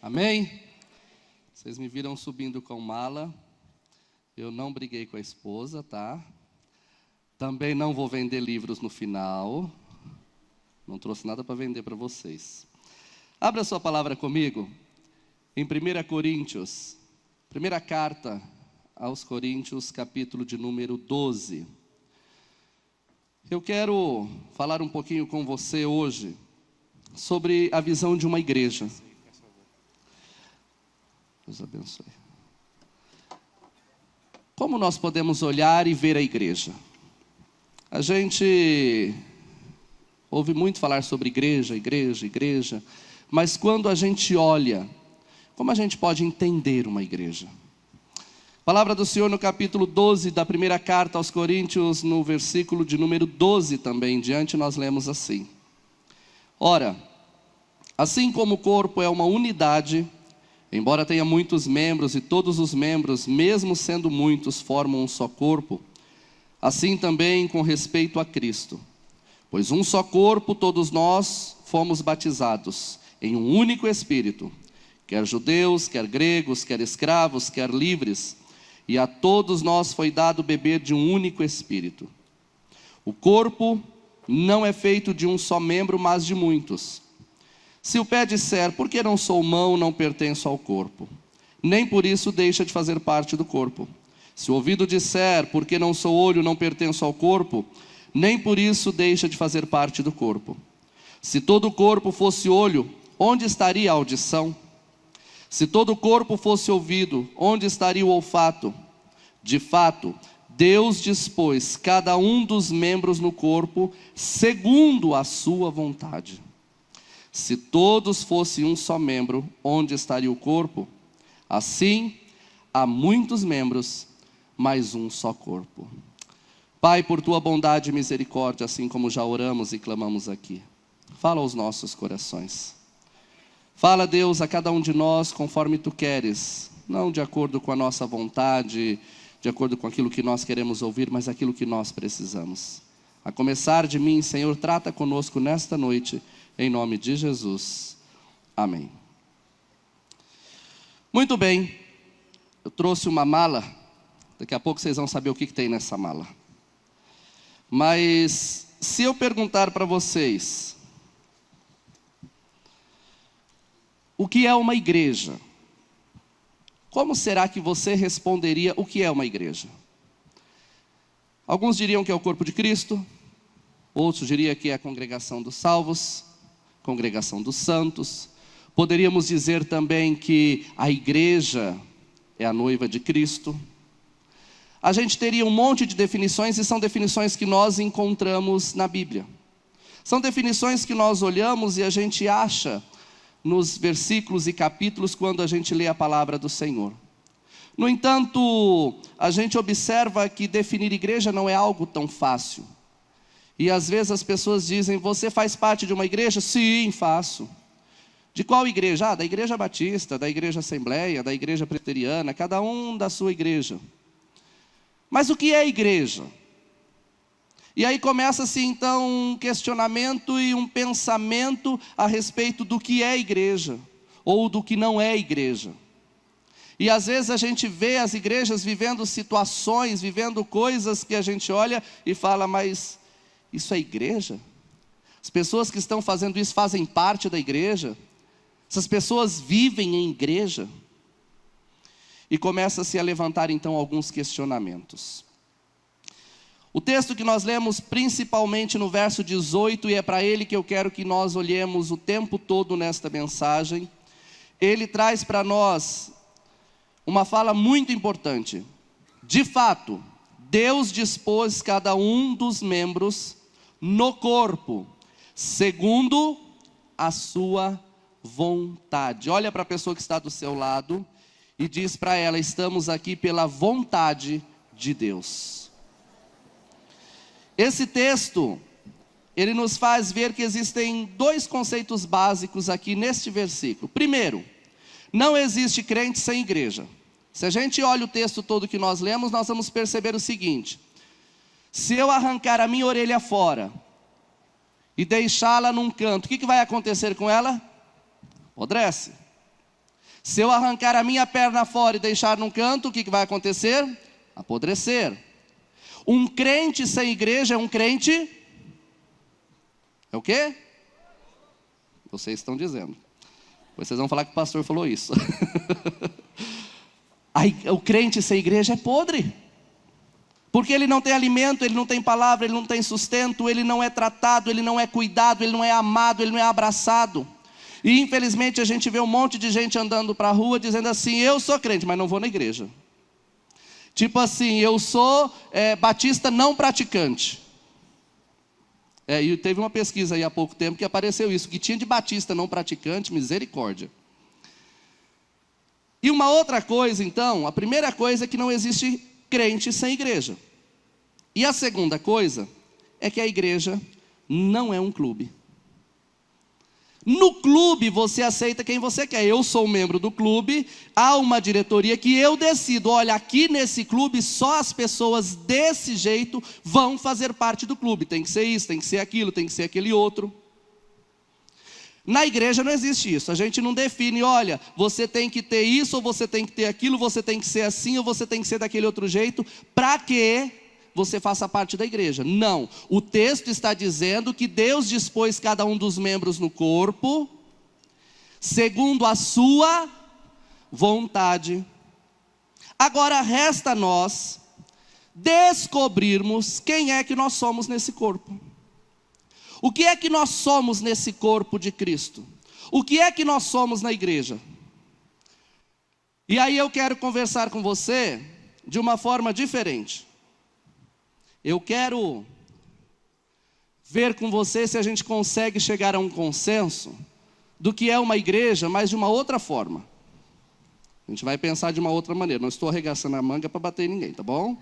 Amém? Vocês me viram subindo com mala. Eu não briguei com a esposa, tá? Também não vou vender livros no final. Não trouxe nada para vender para vocês. Abra a sua palavra comigo. Em 1 Coríntios, primeira carta aos Coríntios, capítulo de número 12. Eu quero falar um pouquinho com você hoje sobre a visão de uma igreja. Deus abençoe. Como nós podemos olhar e ver a igreja? A gente ouve muito falar sobre igreja, mas quando a gente olha, como a gente pode entender uma igreja? A palavra do Senhor no capítulo 12 da primeira carta aos Coríntios, no versículo de número 12 também, diante nós lemos assim: Ora, assim como o corpo é uma unidade, embora tenha muitos membros e todos os membros, mesmo sendo muitos, formam um só corpo, assim também com respeito a Cristo. Pois um só corpo todos nós fomos batizados em um único Espírito, quer judeus, quer gregos, quer escravos, quer livres, e a todos nós foi dado beber de um único Espírito. O corpo não é feito de um só membro, mas de muitos. Se o pé disser, por que não sou mão, não pertenço ao corpo, nem por isso deixa de fazer parte do corpo. Se o ouvido disser, por que não sou olho, não pertenço ao corpo, nem por isso deixa de fazer parte do corpo. Se todo o corpo fosse olho, onde estaria a audição? Se todo o corpo fosse ouvido, onde estaria o olfato? De fato, Deus dispôs cada um dos membros no corpo segundo a sua vontade. Se todos fossem um só membro, onde estaria o corpo? Assim, há muitos membros, mas um só corpo. Pai, por tua bondade e misericórdia, assim como já oramos e clamamos aqui, fala aos nossos corações. Fala, Deus, a cada um de nós conforme tu queres, não de acordo com a nossa vontade, de acordo com aquilo que nós queremos ouvir, mas aquilo que nós precisamos. A começar de mim, Senhor, trata conosco nesta noite, em nome de Jesus. Amém. Muito bem, eu trouxe uma mala, daqui a pouco vocês vão saber o que tem nessa mala. Mas, se eu perguntar para vocês, o que é uma igreja? Como será que você responderia o que é uma igreja? Alguns diriam que é o corpo de Cristo, outros diriam que é a congregação dos salvos, congregação dos santos. Poderíamos dizer também que a igreja é a noiva de Cristo. A gente teria um monte de definições, e são definições que nós encontramos na Bíblia. São definições que nós olhamos e a gente acha nos versículos e capítulos quando a gente lê a palavra do Senhor. No entanto, a gente observa que definir igreja não é algo tão fácil. E às vezes as pessoas dizem, você faz parte de uma igreja? Sim, faço. De qual igreja? Da igreja batista, da igreja assembleia, da igreja presbiteriana, cada um da sua igreja. Mas o que é igreja? E aí começa-se então um questionamento e um pensamento a respeito do que é igreja, ou do que não é igreja. E às vezes a gente vê as igrejas vivendo situações, vivendo coisas que a gente olha e fala, mas isso é igreja? As pessoas que estão fazendo isso fazem parte da igreja? Essas pessoas vivem em igreja? E começa-se a levantar então alguns questionamentos. O texto que nós lemos principalmente no verso 18, e é para ele que eu quero que nós olhemos o tempo todo nesta mensagem, ele traz para nós uma fala muito importante. De fato, Deus dispôs cada um dos membros no corpo, segundo a sua vontade. Olha para a pessoa que está do seu lado e diz para ela, estamos aqui pela vontade de Deus. Esse texto, ele nos faz ver que existem dois conceitos básicos aqui neste versículo. Primeiro, não existe crente sem igreja. Se a gente olha o texto todo que nós lemos, nós vamos perceber o seguinte: se eu arrancar a minha orelha fora e deixá-la num canto, o que vai acontecer com ela? Apodrece. Se eu arrancar a minha perna fora e deixar num canto, o que vai acontecer? Apodrecer. Um crente sem igreja é um crente... É o quê? Vocês estão dizendo. Vocês vão falar que o pastor falou isso. Aí, o crente sem igreja é podre. Porque ele não tem alimento, ele não tem palavra, ele não tem sustento, ele não é tratado, ele não é cuidado, ele não é amado, ele não é abraçado. E infelizmente a gente vê um monte de gente andando para a rua dizendo assim: eu sou crente, mas não vou na igreja. Tipo assim, eu sou batista não praticante. E teve uma pesquisa aí há pouco tempo que apareceu isso, que tinha de batista não praticante, misericórdia. E uma outra coisa então, a primeira coisa é que não existe crente sem igreja. E a segunda coisa é que a igreja não é um clube. No clube você aceita quem você quer. Eu sou um membro do clube, há uma diretoria que eu decido, olha, aqui nesse clube só as pessoas desse jeito vão fazer parte do clube. Tem que ser isso, tem que ser aquilo, tem que ser aquele outro. Na igreja não existe isso. A gente não define, olha, você tem que ter isso, ou você tem que ter aquilo, você tem que ser assim, ou você tem que ser daquele outro jeito, para que você faça parte da igreja. Não, o texto está dizendo que Deus dispôs cada um dos membros no corpo, segundo a sua vontade. Agora resta a nós descobrirmos quem é que nós somos nesse corpo. O que é que nós somos nesse corpo de Cristo? O que é que nós somos na igreja? E aí eu quero conversar com você de uma forma diferente. Eu quero ver com você se a gente consegue chegar a um consenso do que é uma igreja, mas de uma outra forma. A gente vai pensar de uma outra maneira. Não estou arregaçando a manga para bater em ninguém, tá bom?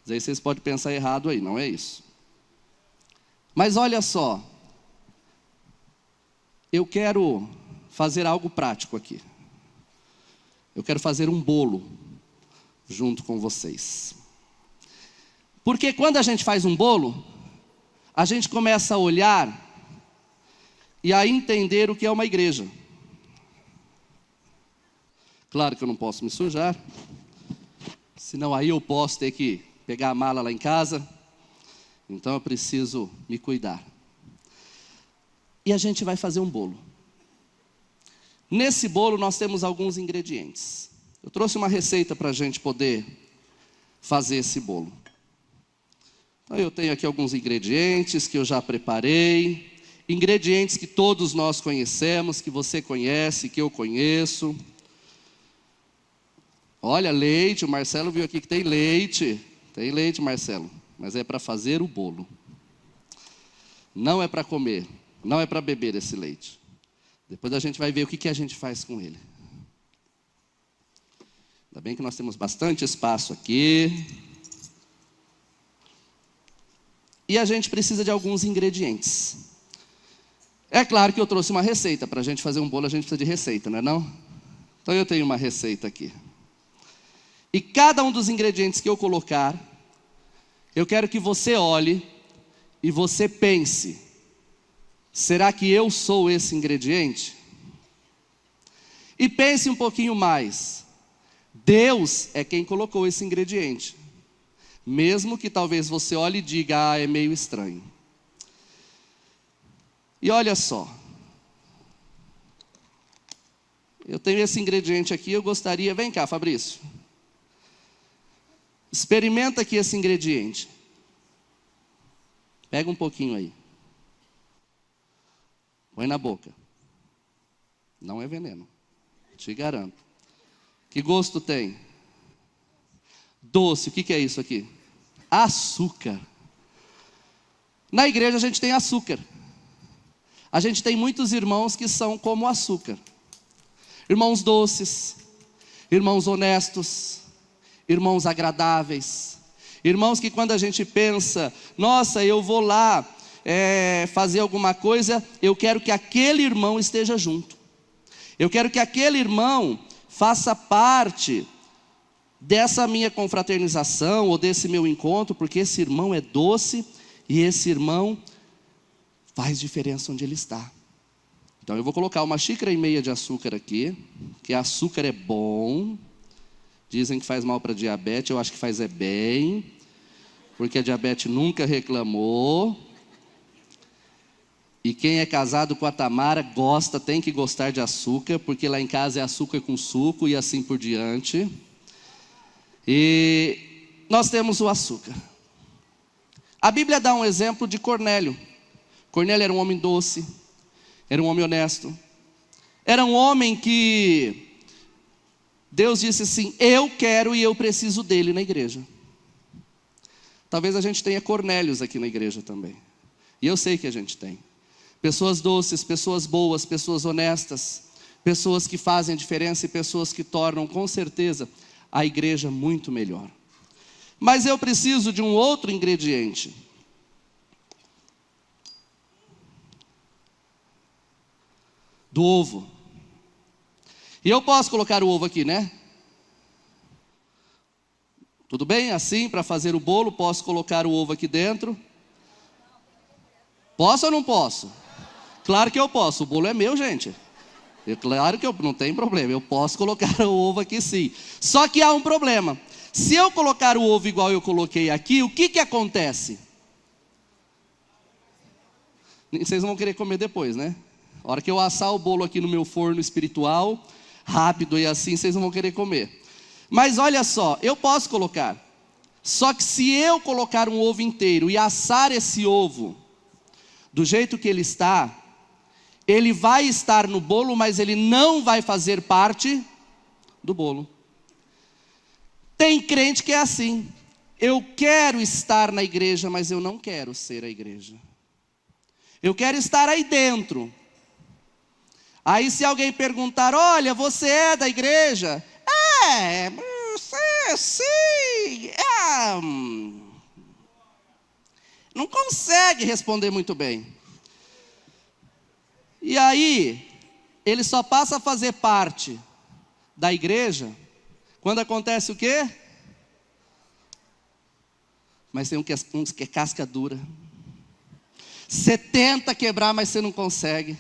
Mas aí vocês podem pensar errado aí, não é isso. Mas olha só, eu quero fazer algo prático aqui. Eu quero fazer um bolo junto com vocês. Porque quando a gente faz um bolo, a gente começa a olhar e a entender o que é uma igreja. Claro que eu não posso me sujar, senão aí eu posso ter que pegar a mala lá em casa. Então eu preciso me cuidar. E a gente vai fazer um bolo. Nesse bolo nós temos alguns ingredientes. Eu trouxe uma receita para a gente poder fazer esse bolo. Então eu tenho aqui alguns ingredientes que eu já preparei. Ingredientes que todos nós conhecemos, que você conhece, que eu conheço. Olha, leite, o Marcelo viu aqui que tem leite. Tem leite, Marcelo. Mas é para fazer o bolo. Não é para comer, não é para beber esse leite. Depois a gente vai ver o que a gente faz com ele. Ainda bem que nós temos bastante espaço aqui. E a gente precisa de alguns ingredientes. É claro que eu trouxe uma receita. Para a gente fazer um bolo a gente precisa de receita, não é não? Então eu tenho uma receita aqui. E cada um dos ingredientes que eu colocar, eu quero que você olhe e você pense: será que eu sou esse ingrediente? E pense um pouquinho mais. Deus é quem colocou esse ingrediente. Mesmo que talvez você olhe e diga: é meio estranho. E olha só. Eu tenho esse ingrediente aqui, eu gostaria... Vem cá, Fabrício. Experimenta aqui esse ingrediente. Pega um pouquinho aí. Põe na boca. Não é veneno. Te garanto. Que gosto tem? Doce. O que é isso aqui? Açúcar. Na igreja a gente tem açúcar. A gente tem muitos irmãos que são como açúcar. Irmãos doces. Irmãos honestos. Irmãos agradáveis. Irmãos que quando a gente pensa: nossa, eu vou lá fazer alguma coisa, eu quero que aquele irmão esteja junto. Eu quero que aquele irmão faça parte dessa minha confraternização ou desse meu encontro, porque esse irmão é doce e esse irmão faz diferença onde ele está. Então eu vou colocar 1,5 xícaras de açúcar aqui, que açúcar é bom. Dizem que faz mal para diabetes, eu acho que faz bem, porque a diabetes nunca reclamou. E quem é casado com a Tamara gosta, tem que gostar de açúcar, porque lá em casa é açúcar com suco e assim por diante. E nós temos o açúcar. A Bíblia dá um exemplo de Cornélio. Cornélio era um homem doce, era um homem honesto, era um homem que Deus disse assim: eu quero e eu preciso dele na igreja. Talvez a gente tenha Cornélios aqui na igreja também. E eu sei que a gente tem. Pessoas doces, pessoas boas, pessoas honestas, pessoas que fazem diferença e pessoas que tornam com certeza a igreja muito melhor. Mas eu preciso de um outro ingrediente. Do ovo. E eu posso colocar o ovo aqui, né? Tudo bem? Assim, para fazer o bolo, posso colocar o ovo aqui dentro? Posso ou não posso? Claro que eu posso, o bolo é meu, gente. Claro que não tem problema, eu posso colocar o ovo aqui sim. Só que há um problema. Se eu colocar o ovo igual eu coloquei aqui, o que acontece? Vocês vão querer comer depois, né? A hora que eu assar o bolo aqui no meu forno espiritual, rápido e assim, vocês não vão querer comer. Mas olha só, eu posso colocar. Só que se eu colocar um ovo inteiro e assar esse ovo do jeito que ele está, ele vai estar no bolo, mas ele não vai fazer parte do bolo. Tem crente que é assim: eu quero estar na igreja, mas eu não quero ser a igreja. Eu quero estar aí dentro. Aí se alguém perguntar: olha, você é da igreja? Sim. Não consegue responder muito bem. E aí, ele só passa a fazer parte da igreja quando acontece o quê? Mas tem uns que é casca dura. Você tenta quebrar, mas você não consegue.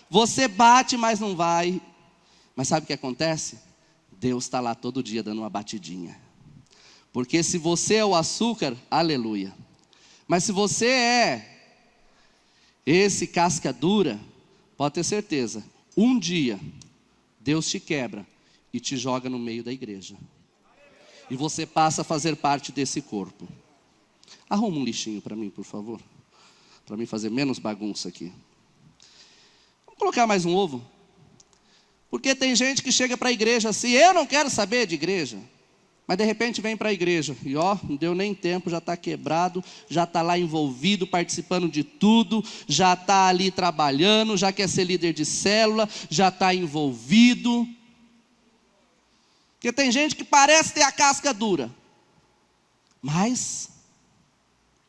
Você bate, mas não vai. Mas sabe o que acontece? Deus está lá todo dia dando uma batidinha. Porque se você é o açúcar, aleluia. Mas se você é esse casca dura, pode ter certeza, um dia Deus te quebra e te joga no meio da igreja. E você passa a fazer parte desse corpo. Arruma um lixinho para mim, por favor. Para mim fazer menos bagunça aqui. Vamos colocar mais um ovo. Porque tem gente que chega para a igreja assim: eu não quero saber de igreja. Mas de repente vem para a igreja e não deu nem tempo, já está quebrado, já está lá envolvido, participando de tudo, já está ali trabalhando, já quer ser líder de célula, já está envolvido. Porque tem gente que parece ter a casca dura, mas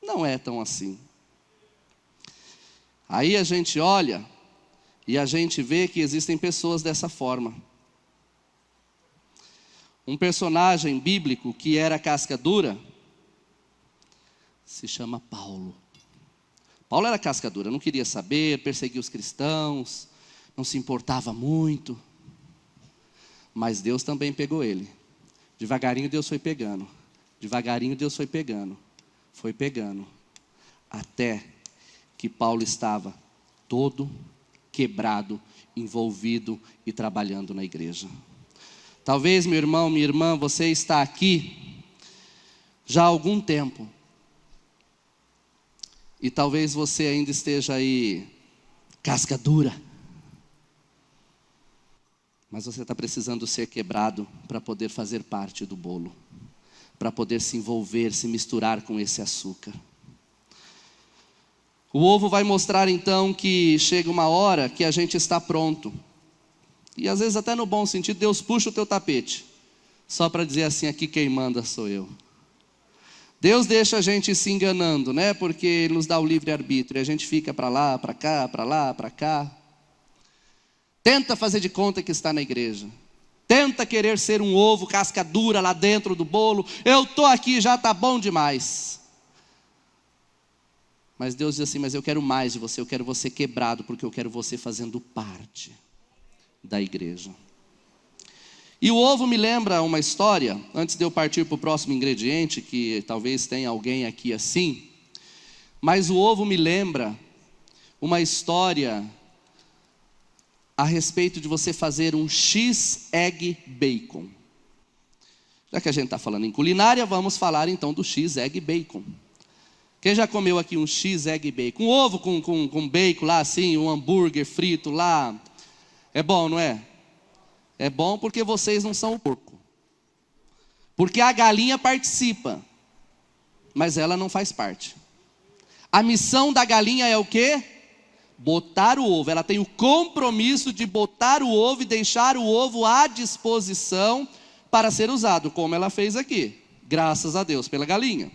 não é tão assim. Aí a gente olha e a gente vê que existem pessoas dessa forma. Um personagem bíblico que era casca dura se chama Paulo. Paulo era casca dura, não queria saber, perseguia os cristãos, não se importava muito. Mas Deus também pegou ele. Devagarinho Deus foi pegando. Devagarinho Deus foi pegando. Foi pegando. Até que Paulo estava todo quebrado, envolvido e trabalhando na igreja. Talvez, meu irmão, minha irmã, você está aqui já há algum tempo. E talvez você ainda esteja aí casca dura. Mas você está precisando ser quebrado para poder fazer parte do bolo. Para poder se envolver, se misturar com esse açúcar. O ovo vai mostrar então que chega uma hora que a gente está pronto. E às vezes até no bom sentido, Deus puxa o teu tapete. Só para dizer assim: aqui quem manda sou eu. Deus deixa a gente se enganando, né? Porque Ele nos dá o livre-arbítrio. E a gente fica para lá, para cá, para lá, para cá. Tenta fazer de conta que está na igreja. Tenta querer ser um ovo casca dura lá dentro do bolo. Eu estou aqui, já está bom demais. Mas Deus diz assim, mas eu quero mais de você, eu quero você quebrado, porque eu quero você fazendo parte da igreja. E o ovo me lembra uma história, antes de eu partir para o próximo ingrediente, que talvez tenha alguém aqui assim, mas o ovo me lembra uma história a respeito de você fazer um X-Egg Bacon. Já que a gente está falando em culinária, vamos falar então do X-Egg Bacon. Quem já comeu aqui um X-Egg Bacon? Um ovo com bacon lá assim, um hambúrguer frito lá. É bom, não é? É bom porque vocês não são o porco. Porque a galinha participa, mas ela não faz parte. A missão da galinha é o quê? Botar o ovo. Ela tem o compromisso de botar o ovo e deixar o ovo à disposição para ser usado, como ela fez aqui. Graças a Deus pela galinha.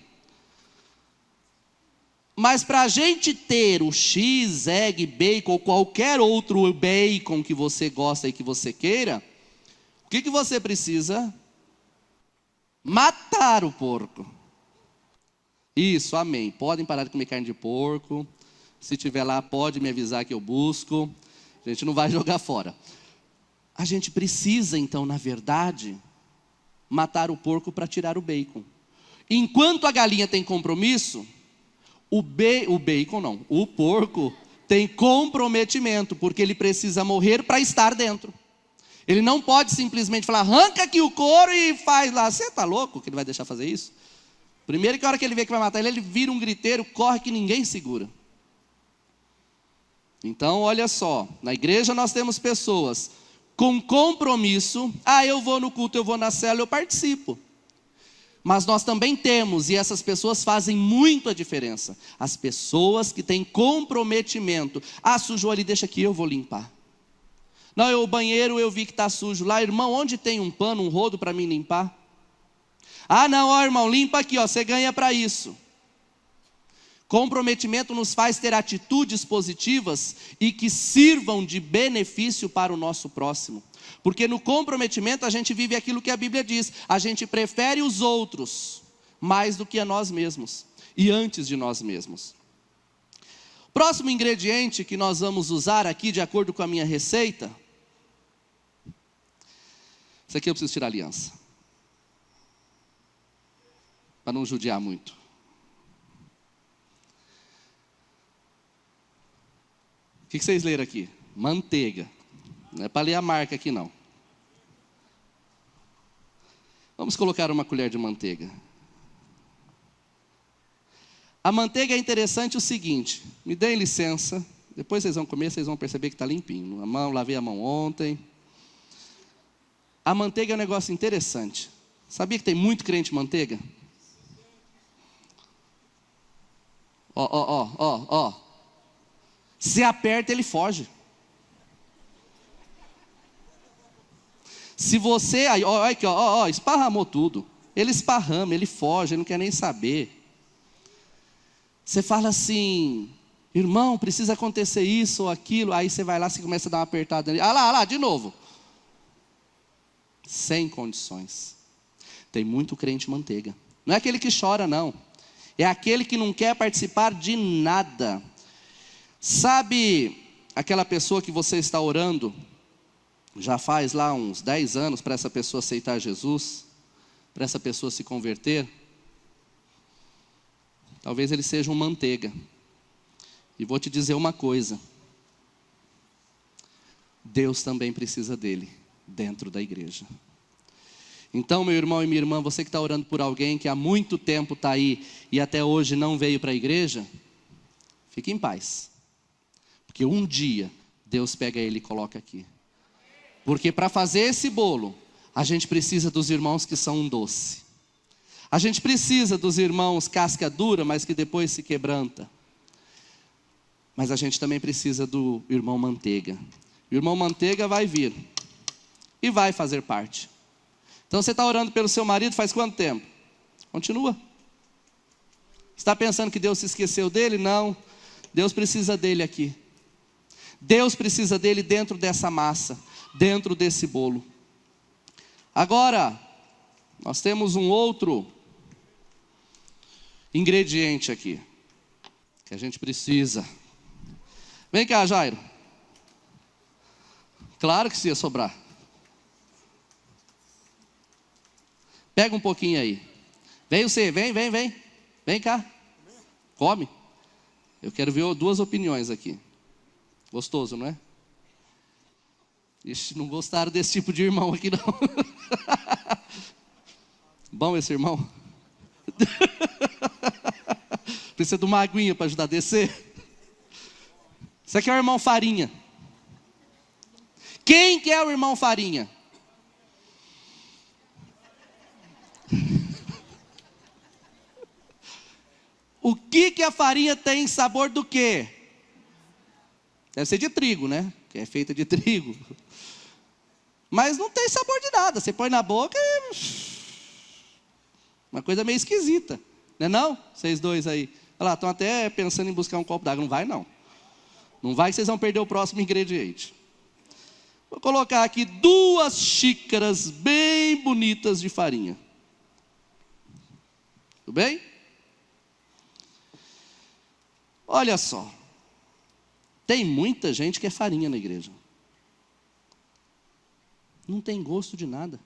Mas para a gente ter o X-Egg Bacon ou qualquer outro bacon que você gosta e que você queira, o que você precisa? Matar o porco. Isso, amém. Podem parar de comer carne de porco. Se tiver lá, pode me avisar que eu busco. A gente não vai jogar fora. A gente precisa, então, na verdade, matar o porco para tirar o bacon. Enquanto a galinha tem compromisso, o porco tem comprometimento, porque ele precisa morrer para estar dentro. Ele não pode simplesmente falar, arranca aqui o couro e faz lá. Você está louco que ele vai deixar fazer isso? Primeiro que a hora que ele vê que vai matar ele, ele vira um griteiro, corre que ninguém segura. Então, olha só, na igreja nós temos pessoas com compromisso. Eu vou no culto, eu vou na célula, eu participo. Mas nós também temos, e essas pessoas fazem muito a diferença, as pessoas que têm comprometimento. Sujou ali, deixa aqui, eu vou limpar. Não, o banheiro eu vi que está sujo lá. Irmão, onde tem um pano, um rodo para mim limpar? Não, irmão, limpa aqui, você ganha para isso. Comprometimento nos faz ter atitudes positivas e que sirvam de benefício para o nosso próximo. Porque no comprometimento a gente vive aquilo que a Bíblia diz. A gente prefere os outros mais do que a nós mesmos e antes de nós mesmos. Próximo ingrediente que nós vamos usar aqui, de acordo com a minha receita. Isso aqui eu preciso tirar a aliança, para não judiar muito. O que vocês leram aqui? Manteiga. Não é para ler a marca aqui não. Vamos colocar uma colher de manteiga. A manteiga é interessante o seguinte, me deem licença, depois vocês vão comer, vocês vão perceber que está limpinho. Lavei a mão ontem. A manteiga é um negócio interessante. Sabia que tem muito crente manteiga? Se aperta, ele foge. Se você, aqui, esparramou tudo. Ele esparrama, ele foge, ele não quer nem saber. Você fala assim, irmão, precisa acontecer isso ou aquilo. Aí você vai lá, você começa a dar uma apertada nele. Lá, de novo. Sem condições. Tem muito crente manteiga. Não é aquele que chora, não. É aquele que não quer participar de nada. Sabe aquela pessoa que você está orando, já faz lá uns 10 anos para essa pessoa aceitar Jesus, para essa pessoa se converter? Talvez ele seja um manteiga. E vou te dizer uma coisa. Deus também precisa dele dentro da igreja. Então, meu irmão e minha irmã, você que está orando por alguém que há muito tempo está aí e até hoje não veio para a igreja, fique em paz. Porque um dia Deus pega ele e coloca aqui. Porque para fazer esse bolo, a gente precisa dos irmãos que são um doce. A gente precisa dos irmãos casca dura, mas que depois se quebranta. Mas a gente também precisa do irmão manteiga. O irmão manteiga vai vir e vai fazer parte. Então você está orando pelo seu marido faz quanto tempo? Continua. Está pensando que Deus se esqueceu dele? Não. Deus precisa dele aqui. Deus precisa dele dentro dessa massa, dentro desse bolo. Agora, nós temos um outro ingrediente aqui. que a gente precisa. Vem cá, Jairo. Claro que se ia sobrar. Pega um pouquinho aí. Vem você, vem. Vem cá. Come. Eu quero ver duas opiniões aqui. Gostoso, não é? Ixi, não gostaram desse tipo de irmão aqui não. Bom esse irmão? Precisa de uma aguinha para ajudar a descer? Isso aqui é o irmão Farinha. Quem que é o irmão Farinha? O que a farinha tem sabor do quê? Deve ser de trigo, né? Que é feita de trigo. Mas não tem sabor de nada. Você põe na boca e... uma coisa meio esquisita. Não é não? Vocês dois aí. Olha lá, estão até pensando em buscar um copo d'água. Não vai não. Não vai que vocês vão perder o próximo ingrediente. Vou colocar aqui 2 xícaras bem bonitas de farinha. Tudo bem? Olha só. Tem muita gente que é farinha na igreja. Não tem gosto de nada.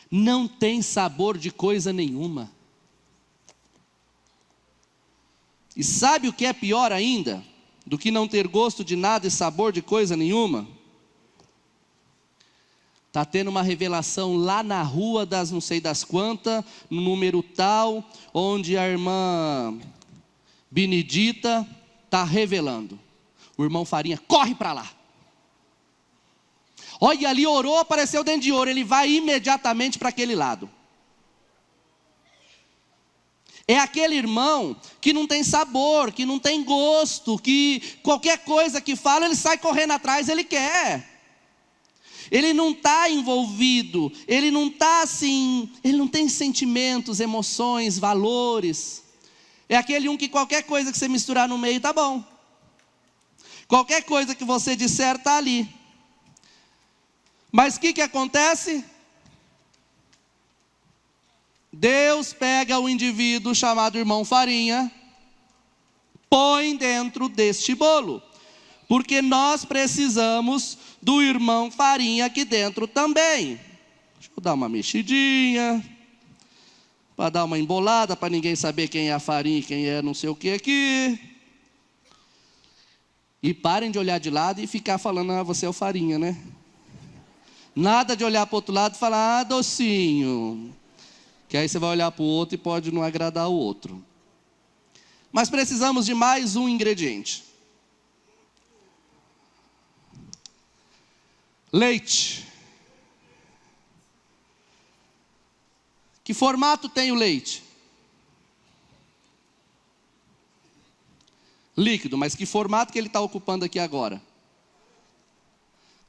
Não tem sabor de coisa nenhuma. E sabe o que é pior ainda do que não ter gosto de nada e sabor de coisa nenhuma? Está tendo uma revelação lá na rua das não sei das quantas, no número tal, onde a irmã Benedita está revelando. O irmão Farinha corre para lá. Olha, ali orou, apareceu dentro de ouro. Ele vai imediatamente para aquele lado. É aquele irmão que não tem sabor, que não tem gosto, que qualquer coisa que fala, ele sai correndo atrás, ele quer. Ele não está envolvido, ele não está assim, ele não tem sentimentos, emoções, valores. É aquele um que qualquer coisa que você misturar no meio está bom. Qualquer coisa que você disser está ali. Mas o que acontece? Deus pega o indivíduo chamado irmão Farinha, põe dentro deste bolo. Porque nós precisamos do irmão Farinha aqui dentro também. Deixa eu dar uma mexidinha, para dar uma embolada, para ninguém saber quem é a farinha e quem é não sei o que aqui. E parem de olhar de lado e ficar falando, você é o Farinha, né? Nada de olhar para o outro lado e falar, docinho. Que aí você vai olhar para o outro e pode não agradar o outro. Mas precisamos de mais um ingrediente. Leite. Que formato tem o leite? Líquido, mas que formato que ele está ocupando aqui agora?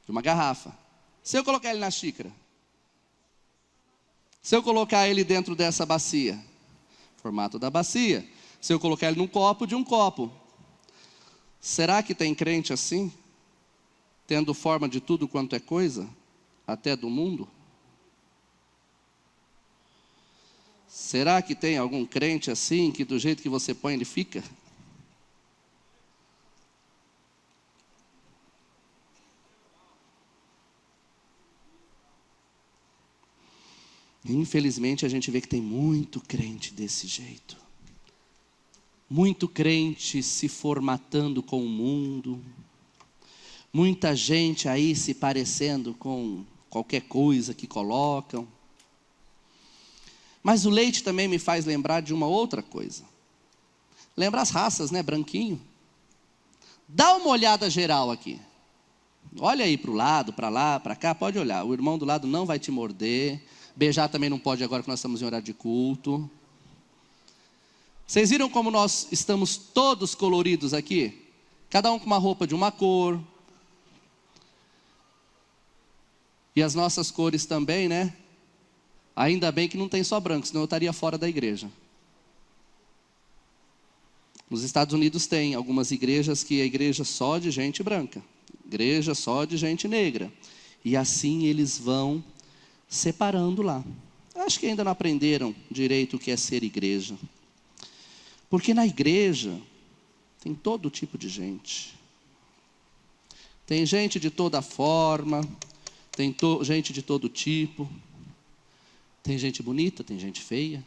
De uma garrafa. Se eu colocar ele na xícara, se eu colocar ele dentro dessa bacia, formato da bacia. Se eu colocar ele num copo, de um copo. Será que tem crente assim? Tendo forma de tudo quanto é coisa, até do mundo? Será que tem algum crente assim, que do jeito que você põe ele fica? Infelizmente a gente vê que tem muito crente desse jeito. Muito crente se formatando com o mundo. Muita gente aí se parecendo com qualquer coisa que colocam. Mas o leite também me faz lembrar de uma outra coisa. Lembra as raças, né? Branquinho. Dá uma olhada geral aqui. Olha aí para o lado, para lá, para cá, pode olhar. O irmão do lado não vai te morder. Beijar também não pode agora que nós estamos em horário de culto. Vocês viram como nós estamos todos coloridos aqui? Cada um com uma roupa de uma cor. E as nossas cores também, né? Ainda bem que não tem só branco, senão eu estaria fora da igreja. Nos Estados Unidos tem algumas igrejas que é igreja só de gente branca. Igreja só de gente negra. E assim eles vão separando lá. Acho que ainda não aprenderam direito o que é ser igreja. Porque na igreja tem todo tipo de gente. Tem gente de toda forma, tem gente de todo tipo. Tem gente bonita, tem gente feia.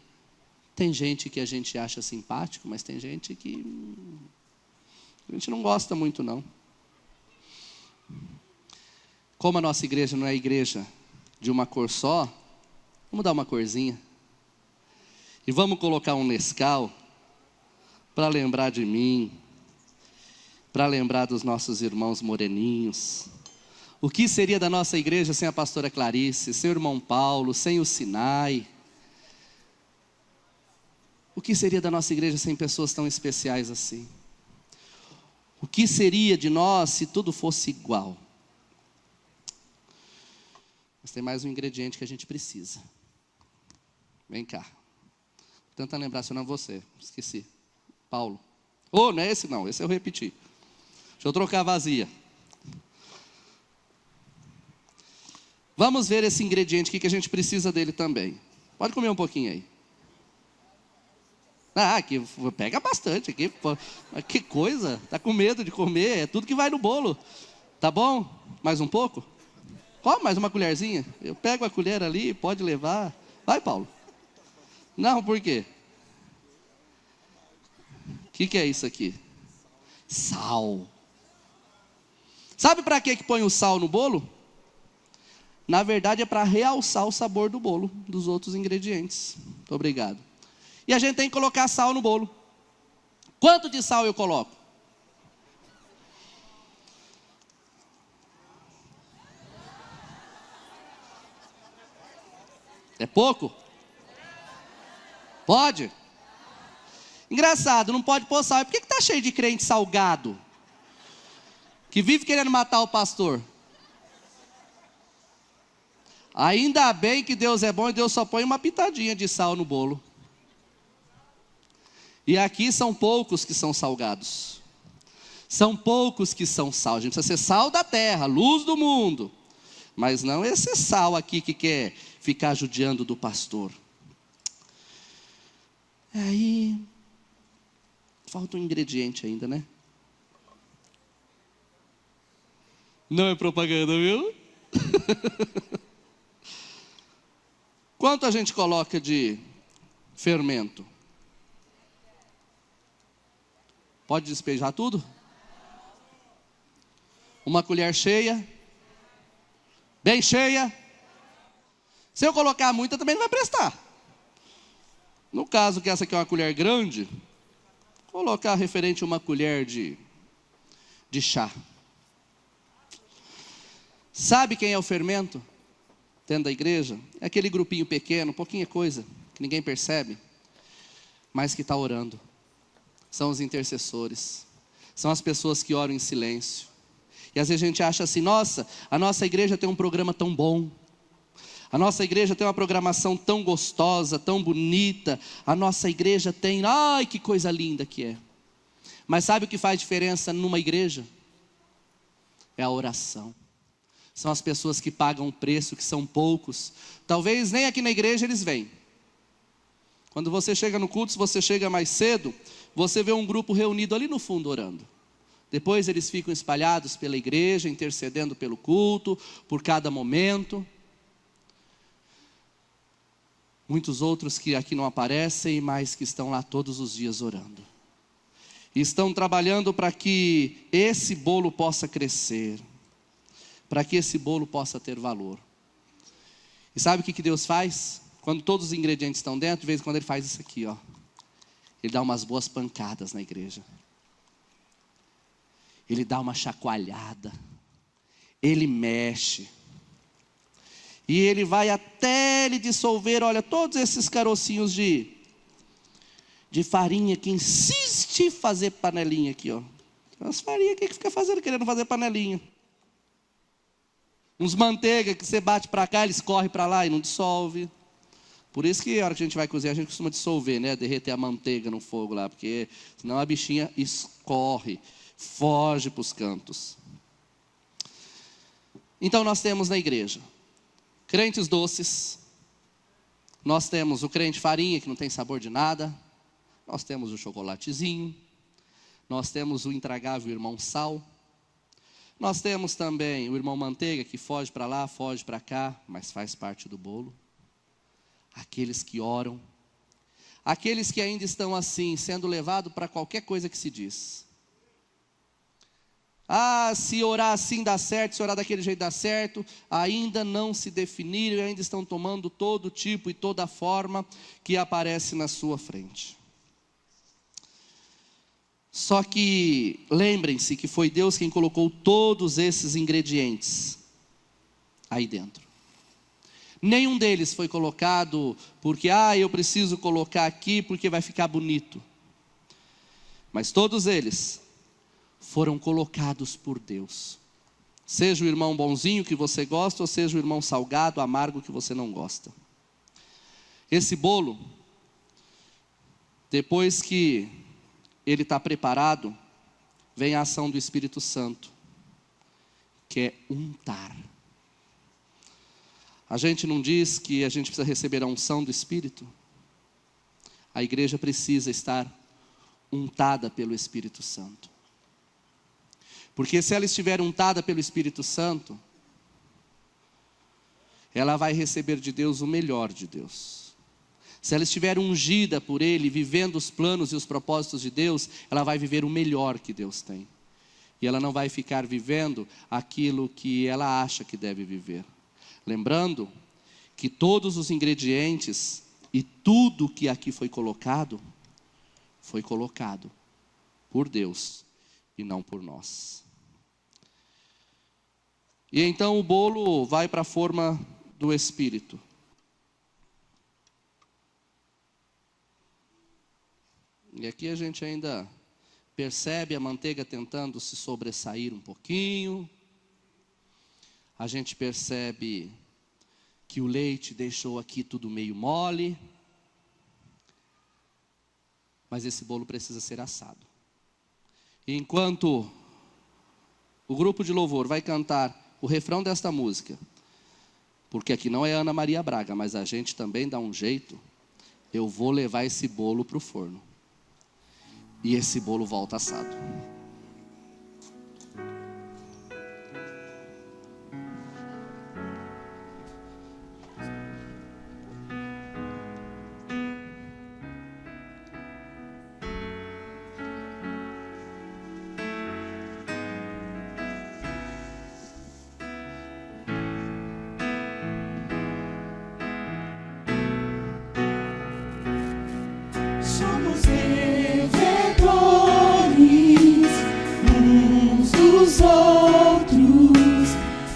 Tem gente que a gente acha simpático, mas tem gente que a gente não gosta muito, não. Como a nossa igreja não é igreja de uma cor só, vamos dar uma corzinha. E vamos colocar um Nescau para lembrar de mim, para lembrar dos nossos irmãos moreninhos. O que seria da nossa igreja sem a pastora Clarice, sem o irmão Paulo, sem o Sinai? O que seria da nossa igreja sem pessoas tão especiais assim? O que seria de nós se tudo fosse igual? Mas tem mais um ingrediente que a gente precisa. Vem cá. Tenta lembrar seu nome, você. Esqueci. Paulo. Oh, não é esse não, esse eu repeti. Deixa eu trocar a vazia. Vamos ver esse ingrediente aqui que a gente precisa dele também. Pode comer um pouquinho aí. Ah, aqui, pega bastante aqui. Que coisa, tá com medo de comer, é tudo que vai no bolo. Tá bom? Mais um pouco? Come mais uma colherzinha. Eu pego a colher ali, pode levar. Vai, Paulo. Não, por quê? O que é isso aqui? Sal. Sabe para que põe o sal no bolo? Na verdade é para realçar o sabor do bolo, dos outros ingredientes. Muito obrigado. E a gente tem que colocar sal no bolo. Quanto de sal eu coloco? É pouco? Pode? Engraçado, não pode pôr sal. E por que está cheio de crente salgado? Que vive querendo matar o pastor. Ainda bem que Deus é bom e Deus só põe uma pitadinha de sal no bolo. E aqui são poucos que são salgados. São poucos que são sal. A gente precisa ser sal da terra, luz do mundo. Mas não esse sal aqui que quer ficar judiando do pastor. Aí, falta um ingrediente ainda, né? Não é propaganda, viu? Quanto a gente coloca de fermento? Pode despejar tudo? Uma colher cheia? Bem cheia? Se eu colocar muita também não vai prestar. No caso que essa aqui é uma colher grande, colocar referente a uma colher de chá. Sabe quem é o fermento? Dentro da igreja? É aquele grupinho pequeno, pouquinha coisa, que ninguém percebe, mas que está orando. São os intercessores. São as pessoas que oram em silêncio. E às vezes a gente acha assim, nossa, a nossa igreja tem um programa tão bom. A nossa igreja tem uma programação tão gostosa, tão bonita. A nossa igreja tem, ai que coisa linda que é. Mas sabe o que faz diferença numa igreja? É a oração. São as pessoas que pagam o preço, que são poucos. Talvez nem aqui na igreja eles vêm. Quando você chega no culto, se você chega mais cedo, você vê um grupo reunido ali no fundo orando. Depois eles ficam espalhados pela igreja, intercedendo pelo culto, por cada momento. Muitos outros que aqui não aparecem, mas que estão lá todos os dias orando. E estão trabalhando para que esse bolo possa crescer. Para que esse bolo possa ter valor. E sabe o que Deus faz? Quando todos os ingredientes estão dentro, de vez em quando ele faz isso aqui, ó. Ele dá umas boas pancadas na igreja. Ele dá uma chacoalhada. Ele mexe. E ele vai até ele dissolver, olha, todos esses carocinhos de farinha que insiste em fazer panelinha aqui, ó. As farinhas aqui que fica fazendo, querendo fazer panelinha. Uns manteiga que você bate para cá, eles correm para lá e não dissolve. Por isso que a hora que a gente vai cozinhar, a gente costuma dissolver, né? Derreter a manteiga no fogo lá, porque senão a bichinha escorre, foge para os cantos. Então nós temos na igreja crentes doces, nós temos o crente farinha que não tem sabor de nada, Nós temos o chocolatezinho, nós temos o intragável irmão Sal, nós temos também o irmão Manteiga, que foge para lá, foge para cá, mas faz parte do bolo. Aqueles que oram, aqueles que ainda estão assim, sendo levados para qualquer coisa que se diz. Ah, se orar assim dá certo, se orar daquele jeito dá certo. Ainda não se definiram e ainda estão tomando todo tipo e toda forma que aparece na sua frente. Só que lembrem-se que foi Deus quem colocou todos esses ingredientes aí dentro. Nenhum deles foi colocado porque, eu preciso colocar aqui porque vai ficar bonito. Mas todos eles foram colocados por Deus. Seja o irmão bonzinho que você gosta, ou seja o irmão salgado, amargo que você não gosta. Esse bolo, depois que ele está preparado, vem a ação do Espírito Santo, que é untar. A gente não diz que a gente precisa receber a unção do Espírito? A igreja precisa estar untada pelo Espírito Santo. Porque se ela estiver untada pelo Espírito Santo, ela vai receber de Deus o melhor de Deus. Se ela estiver ungida por Ele, vivendo os planos e os propósitos de Deus, ela vai viver o melhor que Deus tem. E ela não vai ficar vivendo aquilo que ela acha que deve viver. Lembrando que todos os ingredientes e tudo que aqui foi colocado por Deus e não por nós. E então o bolo vai para a forma do Espírito. E aqui a gente ainda percebe a manteiga tentando se sobressair um pouquinho. A gente percebe que o leite deixou aqui tudo meio mole. Mas esse bolo precisa ser assado. E enquanto o grupo de louvor vai cantar o refrão desta música, porque aqui não é Ana Maria Braga, mas a gente também dá um jeito, eu vou levar esse bolo para o forno. E esse bolo volta assado. Somos devedores uns dos outros,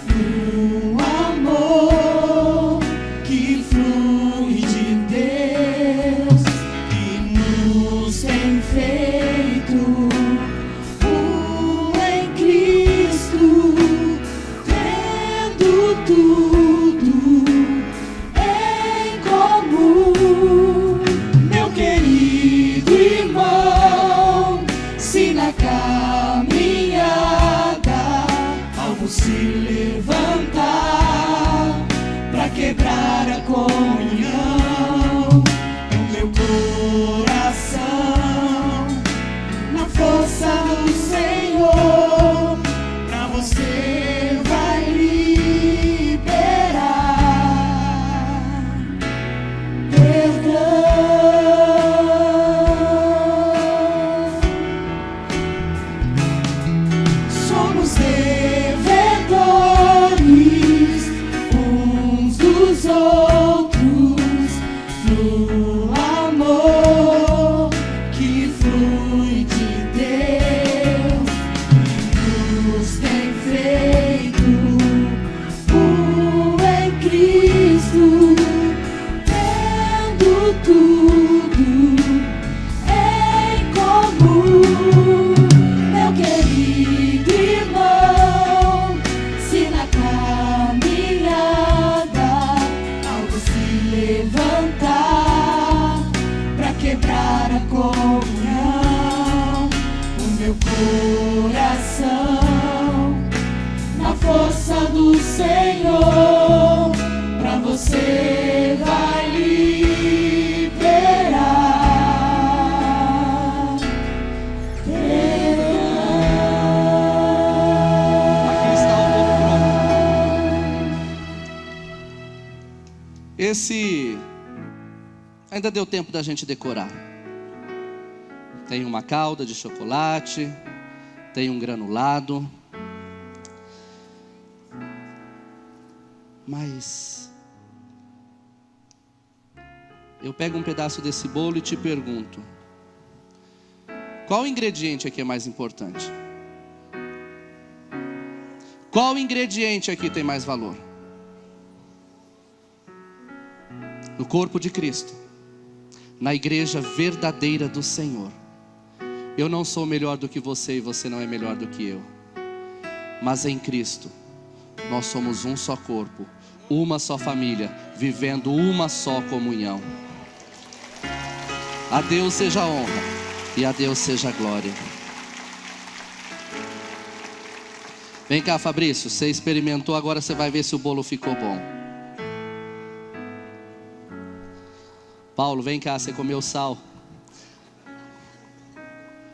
no amor que flui de Deus, que nos tem feito um em Cristo, tendo tudo em comum. Meu querido irmão, se na caminhada algo se levantar pra quebrar a comunhão, o meu coração, na força do Senhor, pra você vai liberar perdão. Somos devedores uns dos outros, no amor que flui de Deus, que nos tem feito um em Cristo, tendo tudo em comum. Meu querido irmão, se na caminhada algo se levantar pra quebrar a comunhão, o meu coração, na força do Senhor, pra você vai liberar Esse ainda deu tempo da gente decorar. Tem uma calda de chocolate, tem um granulado. Mas eu pego um pedaço desse bolo e te pergunto: qual ingrediente aqui é mais importante? Qual ingrediente aqui tem mais valor? No corpo de Cristo, na igreja verdadeira do Senhor. Eu não sou melhor do que você e você não é melhor do que eu. Mas em Cristo, nós somos um só corpo, uma só família, vivendo uma só comunhão. A Deus seja a honra e a Deus seja a glória. Vem cá, Fabrício, você experimentou, agora você vai ver se o bolo ficou bom. Paulo, vem cá, você comeu sal.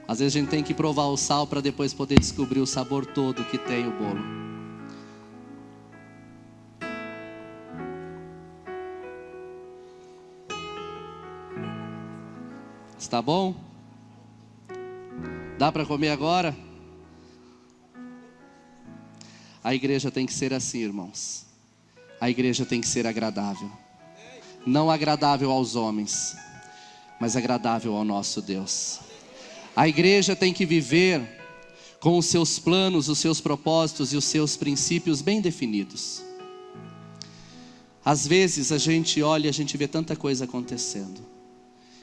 Às vezes a gente tem que provar o sal para depois poder descobrir o sabor todo que tem o bolo. Está bom? Dá para comer agora? A igreja tem que ser assim, irmãos. A igreja tem que ser agradável. Não agradável aos homens, mas agradável ao nosso Deus. A igreja tem que viver com os seus planos, os seus propósitos e os seus princípios bem definidos. Às vezes a gente olha e a gente vê tanta coisa acontecendo.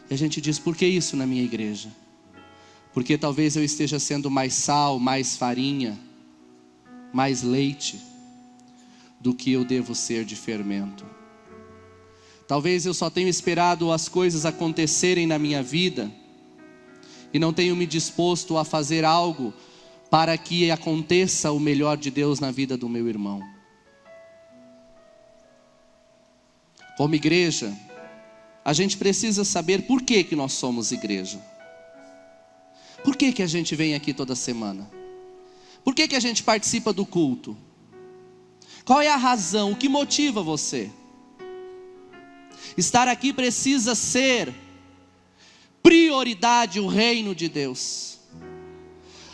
E a gente diz: por que isso na minha igreja? Porque talvez eu esteja sendo mais sal, mais farinha, mais leite do que eu devo ser de fermento. Talvez eu só tenha esperado as coisas acontecerem na minha vida e não tenho me disposto a fazer algo para que aconteça o melhor de Deus na vida do meu irmão. Como igreja, a gente precisa saber por que nós somos igreja. Por que a gente vem aqui toda semana? Por que a gente participa do culto? Qual é a razão? O que motiva você? Estar aqui precisa ser prioridade o reino de Deus.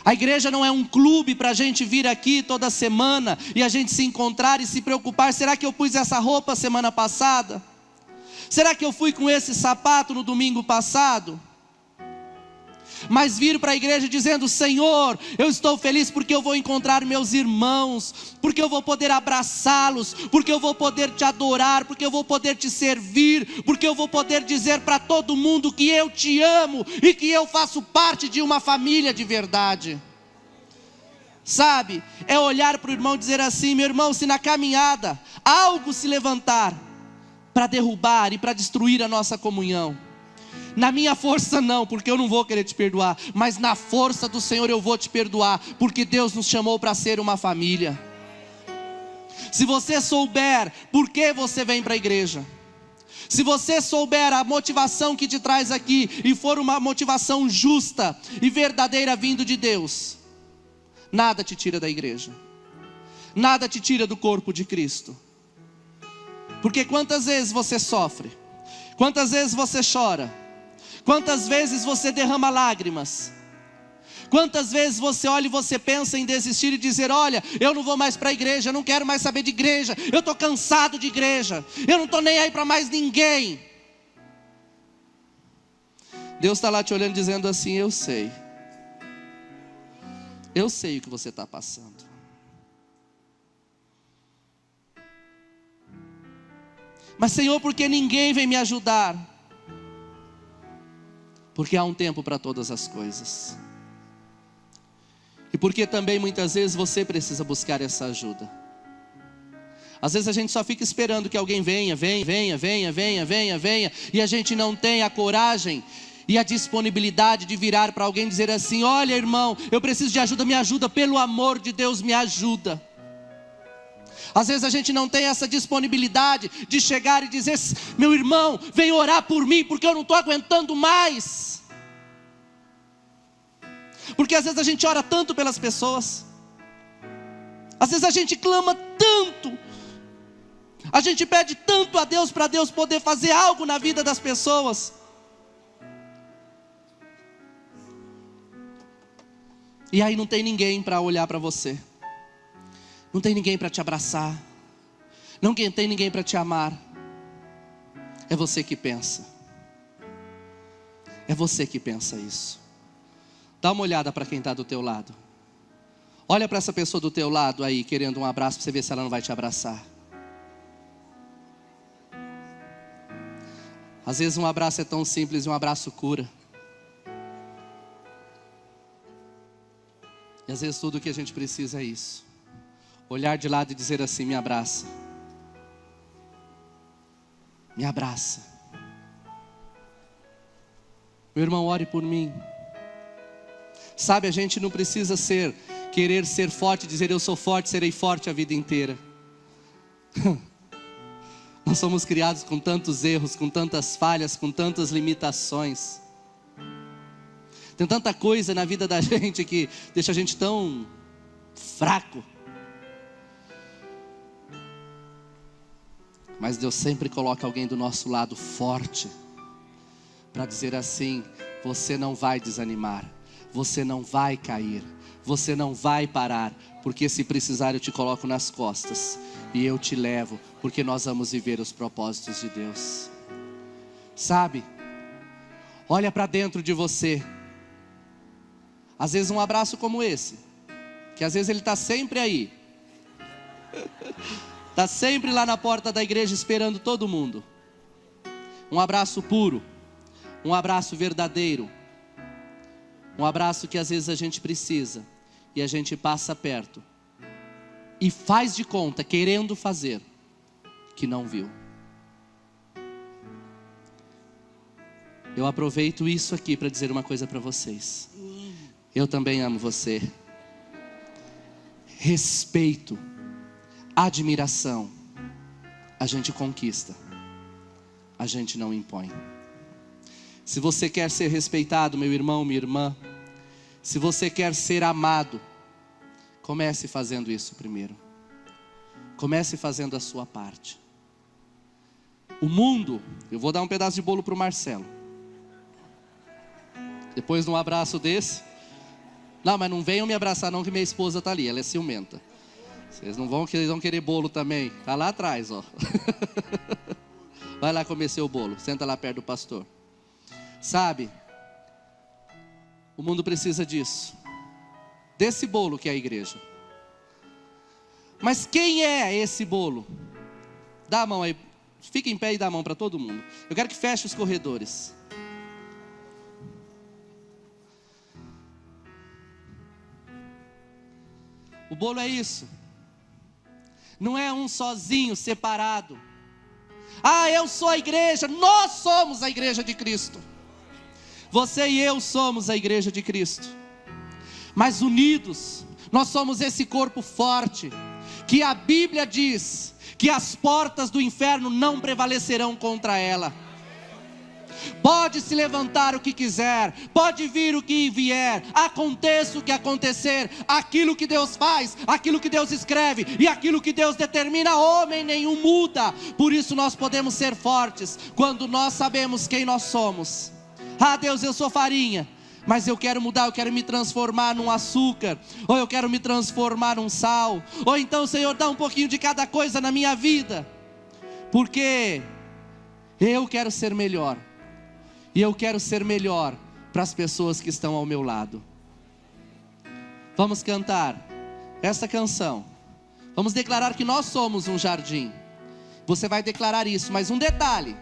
A igreja não é um clube para a gente vir aqui toda semana e a gente se encontrar e se preocupar: será que eu pus essa roupa semana passada? Será que eu fui com esse sapato no domingo passado? Mas vir para a igreja dizendo: Senhor, eu estou feliz porque eu vou encontrar meus irmãos, porque eu vou poder abraçá-los, porque eu vou poder te adorar, porque eu vou poder te servir, porque eu vou poder dizer para todo mundo que eu te amo e que eu faço parte de uma família de verdade. Sabe, é olhar para o irmão e dizer assim: meu irmão, se na caminhada algo se levantar para derrubar e para destruir a nossa comunhão, na minha força não, porque eu não vou querer te perdoar, mas na força do Senhor eu vou te perdoar, porque Deus nos chamou para ser uma família. Se você souber por que você vem para a igreja, se você souber a motivação que te traz aqui, e for uma motivação justa e verdadeira vindo de Deus, nada te tira da igreja, nada te tira do corpo de Cristo. Porque quantas vezes você sofre, quantas vezes você chora, quantas vezes você derrama lágrimas, quantas vezes você olha e você pensa em desistir e dizer: olha, eu não vou mais para a igreja, eu não quero mais saber de igreja, eu estou cansado de igreja, eu não estou nem aí para mais ninguém. Deus está lá te olhando dizendo assim: eu sei o que você está passando. Mas Senhor, por que ninguém vem me ajudar? Porque há um tempo para todas as coisas. E porque também muitas vezes você precisa buscar essa ajuda. Às vezes a gente só fica esperando que alguém venha, e a gente não tem a coragem e a disponibilidade de virar para alguém e dizer assim: olha, irmão, eu preciso de ajuda, me ajuda, pelo amor de Deus, me ajuda. Às vezes a gente não tem essa disponibilidade de chegar e dizer: meu irmão, vem orar por mim, porque eu não estou aguentando mais. Porque às vezes a gente ora tanto pelas pessoas, às vezes a gente clama tanto, A gente pede tanto a Deus para Deus poder fazer algo na vida das pessoas. E aí não tem ninguém para olhar para você. Não tem ninguém para te abraçar. Não tem ninguém para te amar. É você que pensa. É você que pensa isso. Dá uma olhada para quem está do teu lado. Olha para essa pessoa do teu lado aí, querendo um abraço, para você ver se ela não vai te abraçar. Às vezes um abraço é tão simples e um abraço cura. E às vezes tudo o que a gente precisa é isso. Olhar de lado e dizer assim: me abraça. Me abraça. Meu irmão, ore por mim. Sabe, a gente não precisa querer ser forte, dizer eu sou forte, serei forte a vida inteira. Nós somos criados com tantos erros, com tantas falhas, com tantas limitações. Tem tanta coisa na vida da gente que deixa a gente tão fraco. Mas Deus sempre coloca alguém do nosso lado forte, para dizer assim: você não vai desanimar, você não vai cair, você não vai parar, porque se precisar eu te coloco nas costas e eu te levo, porque nós vamos viver os propósitos de Deus. Sabe, olha para dentro de você. Às vezes um abraço como esse, que às vezes ele está sempre aí, está sempre lá na porta da igreja esperando todo mundo. Um abraço puro, um abraço verdadeiro, um abraço que às vezes a gente precisa e a gente passa perto e faz de conta, querendo fazer, que não viu. Eu aproveito isso aqui para dizer uma coisa para vocês. Eu também amo você. Respeito, admiração, a gente conquista, a gente não impõe. Se você quer ser respeitado, meu irmão, minha irmã, se você quer ser amado, comece fazendo isso primeiro. Comece fazendo a sua parte. O mundo, eu vou dar um pedaço de bolo para o Marcelo. Depois de um abraço desse, não, mas não venham me abraçar não, que minha esposa está ali, ela é ciumenta. Vocês não vão querer bolo também, está lá atrás, ó. Vai lá comer seu bolo, senta lá perto do pastor. Sabe, o mundo precisa disso, desse bolo que é a igreja. Mas quem é esse bolo? Dá a mão aí, fica em pé e dá a mão para todo mundo. Eu quero que feche os corredores. O bolo é isso. Não é um sozinho, separado. Ah, eu sou a igreja. Nós somos a igreja de Cristo. Você e eu somos a igreja de Cristo. Mas unidos, nós somos esse corpo forte, que a Bíblia diz que as portas do inferno não prevalecerão contra ela. Pode se levantar o que quiser, pode vir o que vier, aconteça o que acontecer, aquilo que Deus faz, aquilo que Deus escreve e aquilo que Deus determina, homem nenhum muda. Por isso nós podemos ser fortes quando nós sabemos quem nós somos. Ah, Deus, eu sou farinha, mas eu quero mudar, eu quero me transformar num açúcar, ou eu quero me transformar num sal, ou então, Senhor, dá um pouquinho de cada coisa na minha vida, porque eu quero ser melhor. E eu quero ser melhor para as pessoas que estão ao meu lado. Vamos cantar essa canção. Vamos declarar que nós somos um jardim. Você vai declarar isso, mas um detalhe: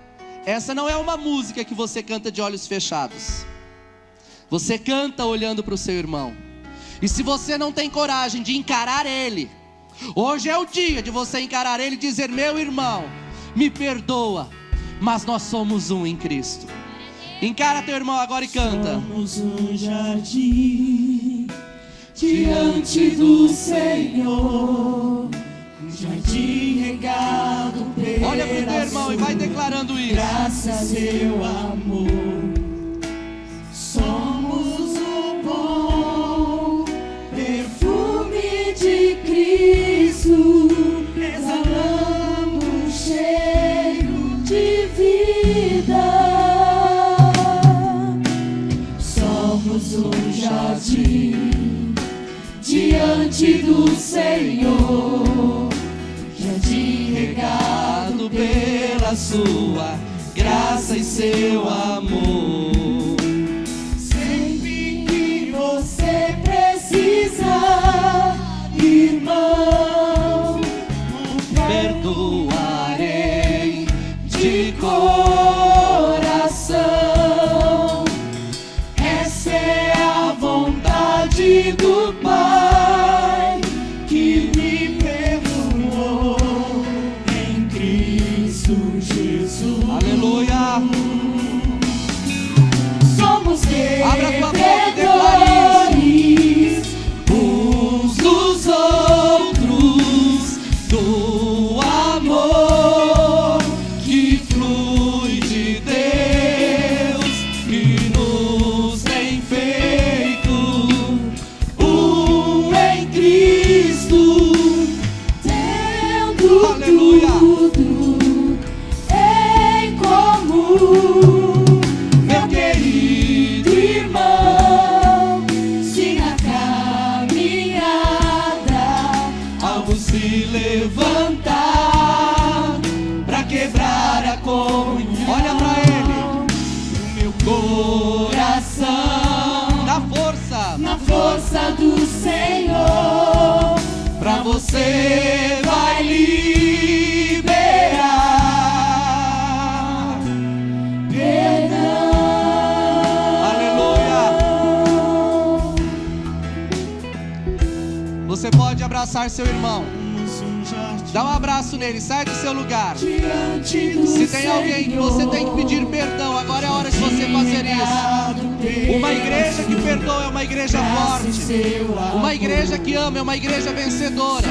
essa não é uma música que você canta de olhos fechados. Você canta olhando para o seu irmão. E se você não tem coragem de encarar ele, hoje é o dia de você encarar ele e dizer: meu irmão, me perdoa, mas nós somos um em Cristo. Encara teu irmão agora e canta. Somos um jardim diante do Senhor, um jardim regado pela olha pro teu irmão e vai declarando isso. graça, seu amor. Somos o bom perfume de Cristo, exalamos jardim regado pela sua graça e seu amor. Sempre que você precisa, irmão, Perdoarei de coração. Essa é a vontade do Pai que me perdoou em Cristo Jesus. Aleluia. Somos Abra tua boca e declare devedores uns dos outros do amor que flui de Deus, que nos tem feito em Cristo, tendo Aleluia. tudo em comum. Meu querido irmão, se na caminhada algo se levantar pra quebrar a comunhão. Olha pra ele, o meu coração, na força do Senhor, pra você vai liberar perdão. Aleluia. Você pode abraçar seu irmão, dá um abraço nele, sai do seu lugar. Diante do Se tem alguém que você tem que pedir perdão, agora é a hora de você fazer isso. Uma igreja que perdoa é uma igreja forte. Uma igreja que ama é uma igreja vencedora.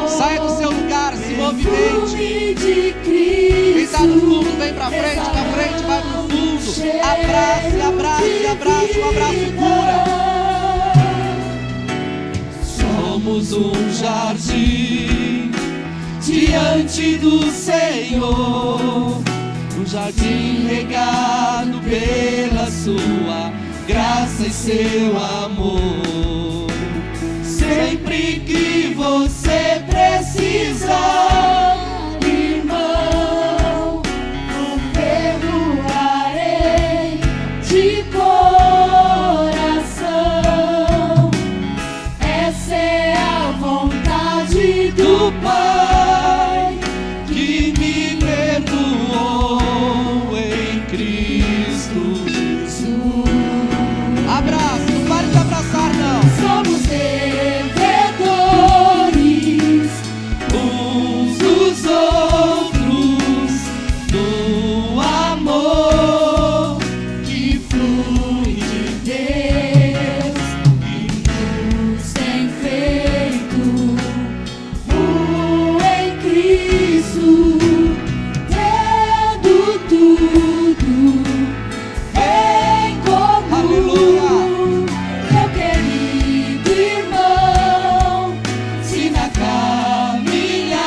Saia do seu lugar, se movimente. Quem está no fundo, vem pra frente, vai pro fundo. Abrace, abrace, abrace, um abraço cura. Somos um jardim diante do Senhor, um jardim regado pela sua graça e seu amor. Sempre que você precisar, Irmão, eu perdoarei de coração. Essa é a vontade do Pai que me perdoou em Cristo Jesus. Abraço, não pare de abraçar não. Somos devedores Uns dos outros do amor que flui de Deus e nos tem feito em Cristo, tendo tudo em comum. Aleluia. Meu querido irmão, Se na caminhada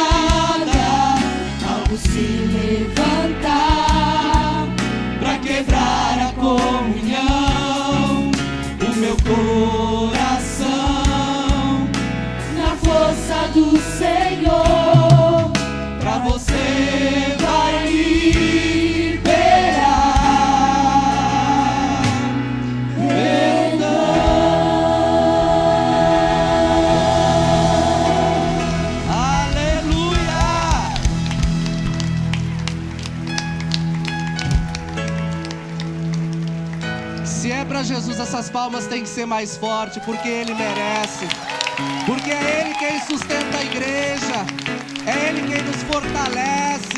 algo se levantar pra quebrar a comunhão, o meu coração na força do Senhor, pra você vai liberar perdão. Aleluia. Se é pra Jesus, essas palmas têm que ser mais fortes, porque Ele merece. Porque é Ele quem sustenta a igreja, é Ele quem nos fortalece.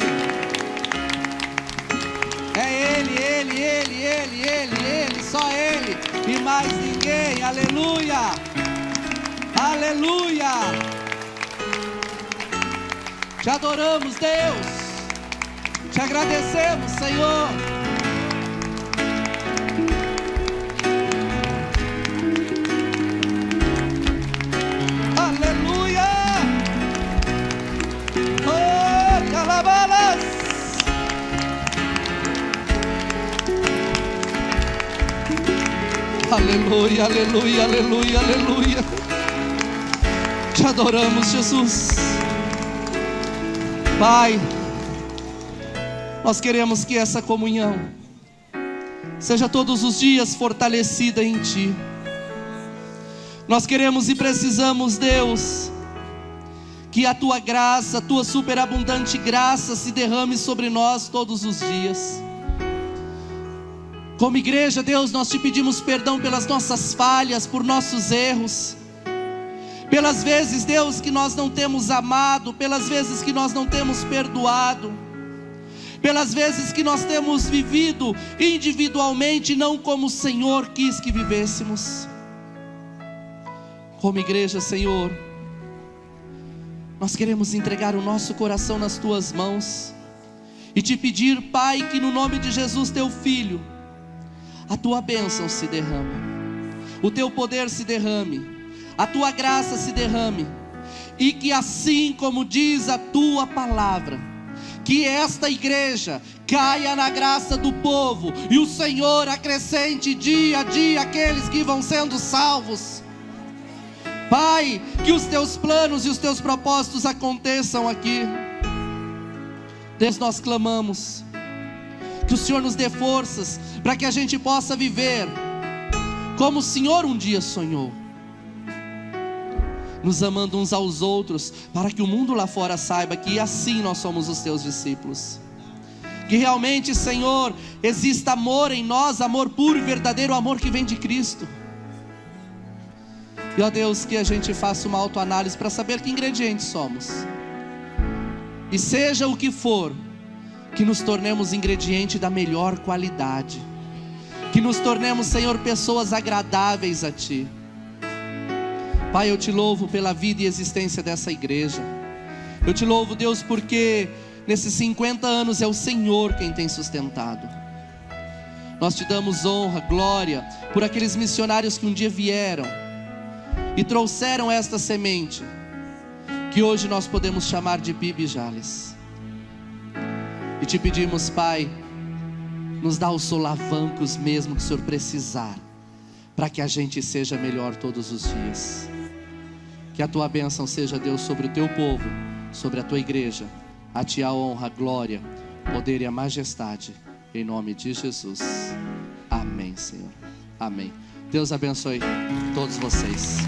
É Ele, só Ele e mais ninguém. Aleluia, aleluia. Te adoramos, Deus, te agradecemos, Senhor. Aleluia. Oh, calabalas. Aleluia, aleluia, aleluia, aleluia. Te adoramos, Jesus. Pai, nós queremos que essa comunhão seja todos os dias fortalecida em Ti. Nós queremos e precisamos, Deus, que a Tua graça, a Tua superabundante graça se derrame sobre nós todos os dias. Como igreja, Deus, nós Te pedimos perdão pelas nossas falhas, por nossos erros, pelas vezes, Deus, que nós não temos amado, pelas vezes que nós não temos perdoado, pelas vezes que nós temos vivido individualmente, não como o Senhor quis que vivêssemos. Como igreja, Senhor, nós queremos entregar o nosso coração nas Tuas mãos e Te pedir, Pai, que no nome de Jesus, Teu Filho, a Tua bênção se derrame, o Teu poder se derrame, a Tua graça se derrame, e que assim como diz a Tua palavra, que esta igreja caia na graça do povo, e o Senhor acrescente dia a dia aqueles que vão sendo salvos. Pai, que os Teus planos e os Teus propósitos aconteçam aqui. Deus, nós clamamos que o Senhor nos dê forças para que a gente possa viver como o Senhor um dia sonhou, nos amando uns aos outros, para que o mundo lá fora saiba que assim nós somos os Teus discípulos. Que realmente, Senhor, exista amor em nós, amor puro e verdadeiro, amor que vem de Cristo. E ó Deus, que a gente faça uma autoanálise para saber que ingredientes somos, e seja o que for, que nos tornemos ingrediente da melhor qualidade, que nos tornemos, Senhor, pessoas agradáveis a Ti. Pai, eu Te louvo pela vida e existência dessa igreja. Eu Te louvo, Deus, porque nesses 50 anos é o Senhor quem tem sustentado. Nós Te damos honra, glória, por aqueles missionários que um dia vieram e trouxeram esta semente, que hoje nós podemos chamar de Bibi Jales. E Te pedimos, Pai, nos dá os solavancos mesmo que o Senhor precisar, para que a gente seja melhor todos os dias. Que a Tua bênção seja, Deus, sobre o Teu povo, sobre a Tua igreja. A Ti a honra, a glória, o poder e a majestade, em nome de Jesus. Amém, Senhor. Amém. Deus abençoe todos vocês.